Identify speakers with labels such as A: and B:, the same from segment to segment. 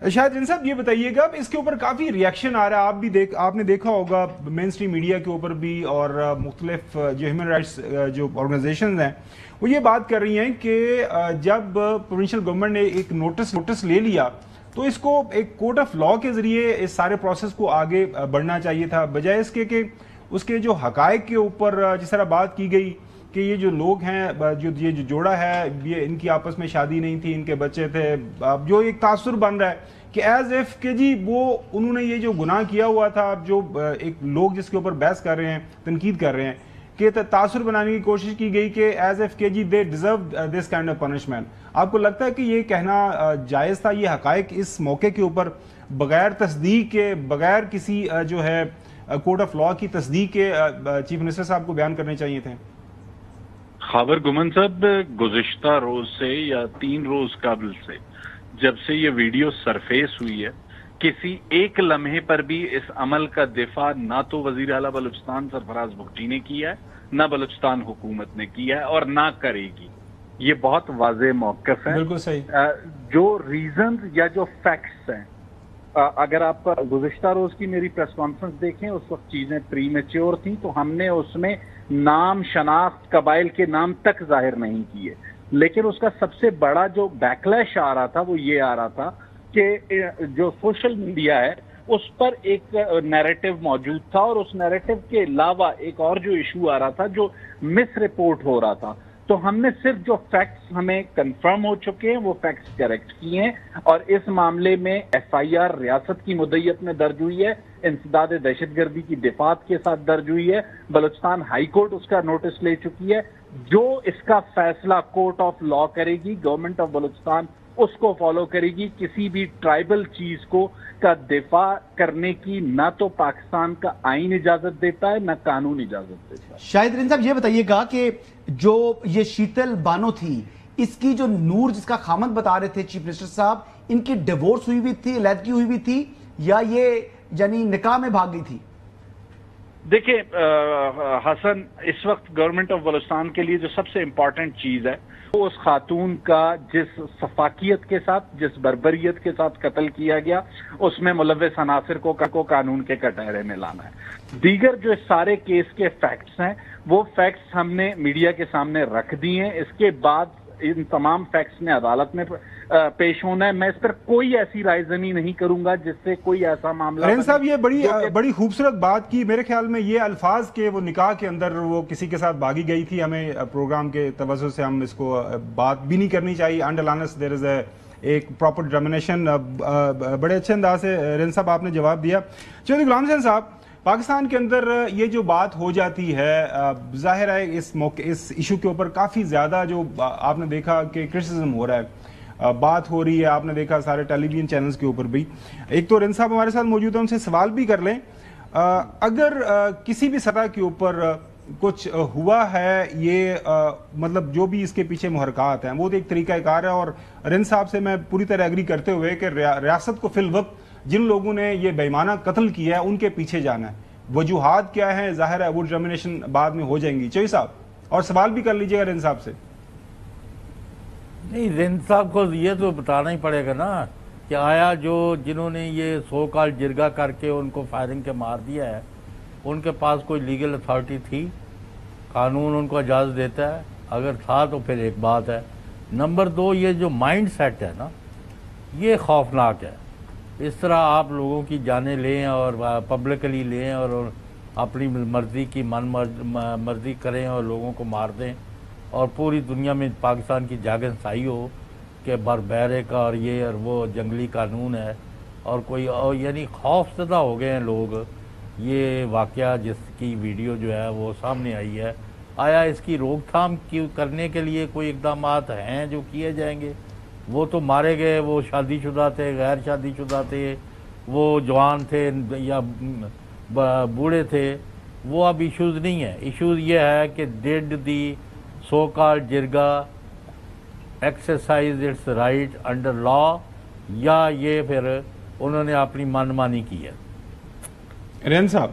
A: شاید ان صاحب یہ بتائیے گا اس کے اوپر کافی ریاکشن آ رہا ہے، آپ نے دیکھا ہوگا مین سٹریم میڈیا کے اوپر بھی، اور مختلف جو ہیومن رائٹس جو آرگنائزیشنز ہیں وہ یہ بات کر رہی ہیں کہ جب پروونشل گورنمنٹ نے ایک نوٹس لے لیا تو اس کو ایک کورٹ آف لاء کے ذریعے اس سارے پروسیس کو آگے بڑھنا چاہیے تھا، بجائے اس کے کہ اس کے جو حقائق کے اوپر جس طرح بات کی گئی کہ یہ جو لوگ ہیں، یہ جو جوڑا ہے، یہ ان کی آپس میں شادی نہیں تھی، ان کے بچے تھے، جو ایک تاثر بن رہا ہے کہ ایز ایف کہ جی وہ انہوں نے یہ جو گناہ کیا ہوا تھا، جو ایک لوگ جس کے اوپر بحث کر رہے ہیں، تنقید کر رہے ہیں کہ تاثر بنانے کی کوشش کی گئی کہ ایز ایف کہ جی they deserve this kind of punishment. آپ کو لگتا ہے کہ یہ کہنا جائز تھا، یہ حقائق اس موقع کے اوپر بغیر تصدیق کے، بغیر کسی جو ہے کورٹ آف لاء کی تصدیق کے چیف منسٹر صاحب کو بیان کرنے چاہیے تھے؟
B: خاور گمن صاحب، گزشتہ روز سے یا 3 روز قبل سے جب سے یہ ویڈیو سرفیس ہوئی ہے، کسی ایک لمحے پر بھی اس عمل کا دفاع نہ تو وزیر اعلیٰ بلوچستان سرفراز بگٹی نے کیا ہے، نہ بلوچستان حکومت نے کیا ہے اور نہ کرے گی۔ یہ بہت واضح موقف ہے۔
A: بالکل صحیح۔
B: جو ریزنز یا جو فیکٹس ہیں، اگر آپ گزشتہ روز کی میری پریس کانفرنس دیکھیں، اس وقت چیزیں پری میچور تھیں تو ہم نے اس میں نام، شناخت، قبائل کے نام تک ظاہر نہیں کیے، لیکن اس کا سب سے بڑا جو بیکلیش آ رہا تھا وہ یہ آ رہا تھا کہ جو سوشل میڈیا ہے اس پر ایک نیریٹو موجود تھا، اور اس نیریٹو کے علاوہ ایک اور جو ایشو آ رہا تھا جو مس رپورٹ ہو رہا تھا۔ تو ہم نے صرف جو فیکٹس ہمیں کنفرم ہو چکے ہیں وہ فیکٹس کریکٹ کیے ہیں، اور اس معاملے میں ایف آئی آر ریاست کی مدعیت میں درج ہوئی ہے، انسداد دہشت گردی کی دفعات کے ساتھ درج ہوئی ہے، بلوچستان ہائی کورٹ اس کا نوٹس لے چکی ہے۔ جو اس کا فیصلہ کورٹ آف لاء کرے گی، گورنمنٹ آف بلوچستان اس کو فالو کرے گی۔ کسی بھی ٹرائبل چیز کو کا دفاع کرنے کی نہ تو پاکستان کا آئین اجازت دیتا ہے، نہ قانون اجازت دیتا ہے۔
C: شاہد رین صاحب یہ بتائیے گا کہ جو یہ شیتل بانو تھی، اس کی جو نور جس کا خامد بتا رہے تھے چیف منسٹر صاحب، ان کی ڈیورس ہوئی ہوئی تھی، علیحدگی ہوئی ہوئی تھی، یا یہ یعنی نکاح میں بھاگ گئی تھی؟
B: دیکھیں حسن، اس وقت گورنمنٹ آف بلوچستان کے لیے جو سب سے امپورٹنٹ چیز ہے وہ اس خاتون کا جس سفاکیت کے ساتھ، جس بربریت کے ساتھ قتل کیا گیا، اس میں ملوث عناصر کو قانون کے کٹہرے میں لانا ہے۔ دیگر جو سارے کیس کے فیکٹس ہیں وہ فیکٹس ہم نے میڈیا کے سامنے رکھ دی ہیں۔ اس کے بعد ان تمام فیکٹس نے عدالت میں پیش ہونا ہے۔ میں اس پر کوئی ایسی رائے زنی نہیں کروں گا جس سے کوئی ایسا معاملہ۔
A: رین صاحب یہ بڑی خوبصورت بات کی، میرے خیال میں یہ الفاظ کے وہ نکاح کے اندر وہ کسی کے ساتھ بھاگی گئی تھی، ہمیں پروگرام کے توجہ سے ہم اس کو بات بھی نہیں کرنی چاہیے۔ انڈر لانس دیر از ایک پراپر ڈٹرمنیشن۔ بڑے اچھے انداز سے رین صاحب آپ نے جواب دیا۔ چودھری غلام حسین صاحب، پاکستان کے اندر یہ جو بات ہو جاتی ہے، ظاہر ہے اس ایشو کے اوپر کافی زیادہ جو آپ نے دیکھا کہ کرٹیسزم ہو رہا ہے، بات ہو رہی ہے، آپ نے دیکھا سارے ٹیلی ویژن چینلز کے اوپر بھی۔ ایک تو رین صاحب ہمارے ساتھ موجود ہیں، ان سے سوال بھی کر لیں، اگر کسی بھی سطح کے اوپر کچھ ہوا ہے، یہ مطلب جو بھی اس کے پیچھے محرکات ہیں وہ تو ایک طریقہ کار ہے، اور رین صاحب سے میں پوری طرح ایگری کرتے ہوئے کہ ریاست کو فی الوقت جن لوگوں نے یہ بےمانہ قتل کیا ہے ان کے پیچھے جانا ہے۔ وجوہات کیا ہیں ظاہر ہے وہ ڈٹرمنیشن بعد میں ہو جائیں گی۔ چوئی صاحب، اور سوال بھی کر لیجئے گا رین صاحب سے۔
D: نہیں، رین صاحب کو یہ تو بتانا ہی پڑے گا نا کہ آیا جنہوں نے یہ سو کال جرگہ کر کے ان کو فائرنگ کے مار دیا ہے، ان کے پاس کوئی لیگل اتھارٹی تھی؟ قانون ان کو اجازت دیتا ہے؟ اگر تھا تو پھر ایک بات ہے۔ نمبر 2، یہ جو مائنڈ سیٹ ہے نا، یہ خوفناک ہے۔ اس طرح آپ لوگوں کی جانیں لیں اور پبلکلی لیں اور اپنی مرضی کی مرضی کریں اور لوگوں کو مار دیں، اور پوری دنیا میں پاکستان کی جاگنسائی ہو کہ بربیرے کا اور یہ اور وہ جنگلی قانون ہے، اور کوئی اور یعنی خوف زدہ ہو گئے ہیں لوگ۔ یہ واقعہ جس کی ویڈیو جو ہے وہ سامنے آئی ہے، آیا اس کی روک تھام کرنے کے لیے کوئی اقدامات ہیں جو کیے جائیں گے؟ وہ تو مارے گئے، وہ شادی شدہ تھے، غیر شادی شدہ تھے، وہ جوان تھے یا بوڑھے تھے، وہ اب ایشوز نہیں ہیں۔ ایشوز یہ ہے کہ did the so called jirga exercise it's right under law, یا یہ پھر انہوں نے اپنی من مانی کی ہے؟
A: رین صاحب،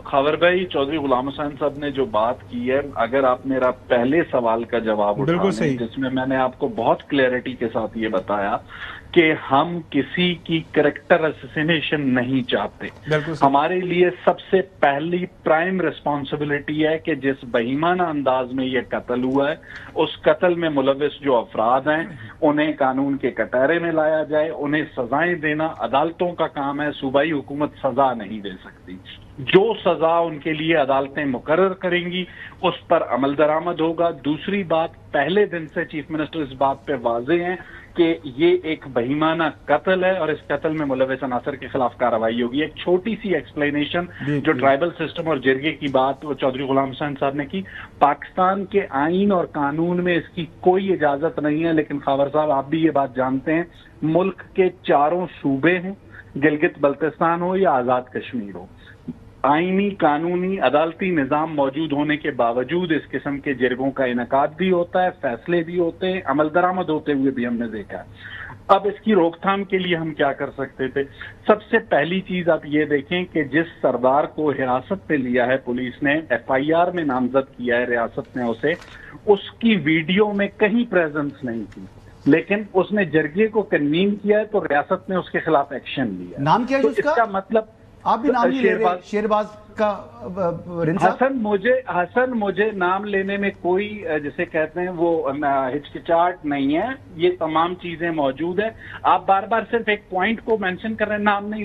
B: خاور بھائی، چودھری غلام حسین صاحب نے جو بات کی ہے، اگر آپ میرا پہلے سوال کا جواب اٹھائیں جس میں نے آپ کو بہت کلیئرٹی کے ساتھ یہ بتایا کہ ہم کسی کی کریکٹر اسیسینیشن نہیں چاہتے، ہمارے لیے سب سے پہلی پرائم ریسپانسبلٹی ہے کہ جس بہیمانہ انداز میں یہ قتل ہوا ہے اس قتل میں ملوث جو افراد ہیں انہیں قانون کے کٹہرے میں لایا جائے، انہیں سزائیں دینا عدالتوں کا کام ہے، صوبائی حکومت سزا نہیں دے سکتی، جو سزا ان کے لیے عدالتیں مقرر کریں گی اس پر عمل درآمد ہوگا۔ دوسری بات، پہلے دن سے چیف منسٹر اس بات پہ واضح ہیں کہ یہ ایک بہیمانہ قتل ہے اور اس قتل میں ملوث عناصر کے خلاف کارروائی ہوگی۔ ایک چھوٹی سی ایکسپلینیشن جو ٹرائبل سسٹم اور جرگے کی بات وہ چودھری غلام حسین صاحب نے کی، پاکستان کے آئین اور قانون میں اس کی کوئی اجازت نہیں ہے، لیکن خاور صاحب آپ بھی یہ بات جانتے ہیں، ملک کے چاروں صوبے ہیں، گلگت بلتستان ہو یا آزاد کشمیر ہو، آئینی قانونی عدالتی نظام موجود ہونے کے باوجود اس قسم کے جرگوں کا انعقاد بھی ہوتا ہے، فیصلے بھی ہوتے ہیں، عمل درآمد ہوتے ہوئے بھی ہم نے دیکھا ہے۔ اب اس کی روک تھام کے لیے ہم کیا کر سکتے تھے؟ سب سے پہلی چیز آپ یہ دیکھیں کہ جس سردار کو حراست میں لیا ہے پولیس نے، ایف آئی آر میں نامزد کیا ہے ریاست نے اسے، اس کی ویڈیو میں کہیں پریزنس نہیں تھی، لیکن اس نے جرگے کو کنوین کیا ہے تو ریاست نے اس کے خلاف ایکشن لیا۔
C: نام کیا ہے اس کا
B: مطلب
C: آپ بھی نام نہیں لے رہے، شیرباز کا
B: حسن مجھے نام لینے میں کوئی جسے کہتے ہیں وہ ہچکچاہٹ نہیں ہے، یہ تمام چیزیں موجود ہیں۔ آپ بار بار صرف ایک پوائنٹ کو مینشن کر رہے ہیں، نام نہیں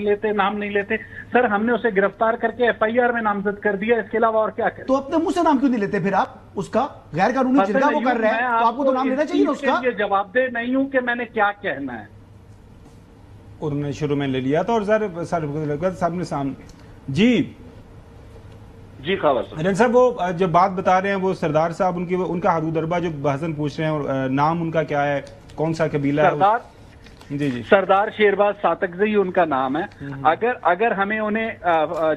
B: لیتے سر، ہم نے اسے گرفتار کر کے ایف آئی آر میں نامزد کر دیا، اس کے علاوہ اور کیا کریں؟
C: تو اپنے منہ سے نام کیوں نہیں لیتے پھر آپ اس کا؟ غیر قانونی جرگہ وہ کر رہے ہیں تو آپ کو تو نام لینا چاہیے اس کا۔
B: یہ جواب دہ نہیں ہوں کہ میں نے کیا کہنا ہے،
A: انہوں نے شروع میں لے لیا تھا اور صاحب نے سامنے
B: جی خاور
A: رن صاحب وہ جب بات بتا رہے ہیں وہ سردار صاحب ان کا حدود اربا جو حسن پوچھ رہے ہیں اور نام ان کا کیا ہے، کون سا قبیلہ ہے؟ جی
B: سردار شیرباز ساتکزئی ان کا نام ہے۔ اگر ہمیں انہیں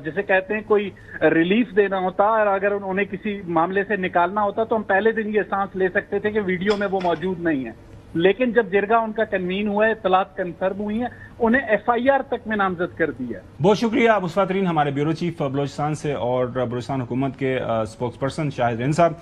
B: جسے کہتے ہیں کوئی ریلیف دینا ہوتا اور اگر انہیں کسی معاملے سے نکالنا ہوتا تو ہم پہلے دن یہ سانس لے سکتے تھے کہ ویڈیو میں وہ موجود نہیں ہے، لیکن جب جرگا ان کا کنوین ہوا ہے، اطلاعات کنفرم ہوئی ہیں، انہیں ایف آئی آر تک میں نامزد کر دیا۔
A: بہت شکریہ مصطفیٰ ترین ہمارے بیورو چیف بلوچستان سے اور بلوچستان حکومت کے اسپوکس پرسن شاہد رن صاحب۔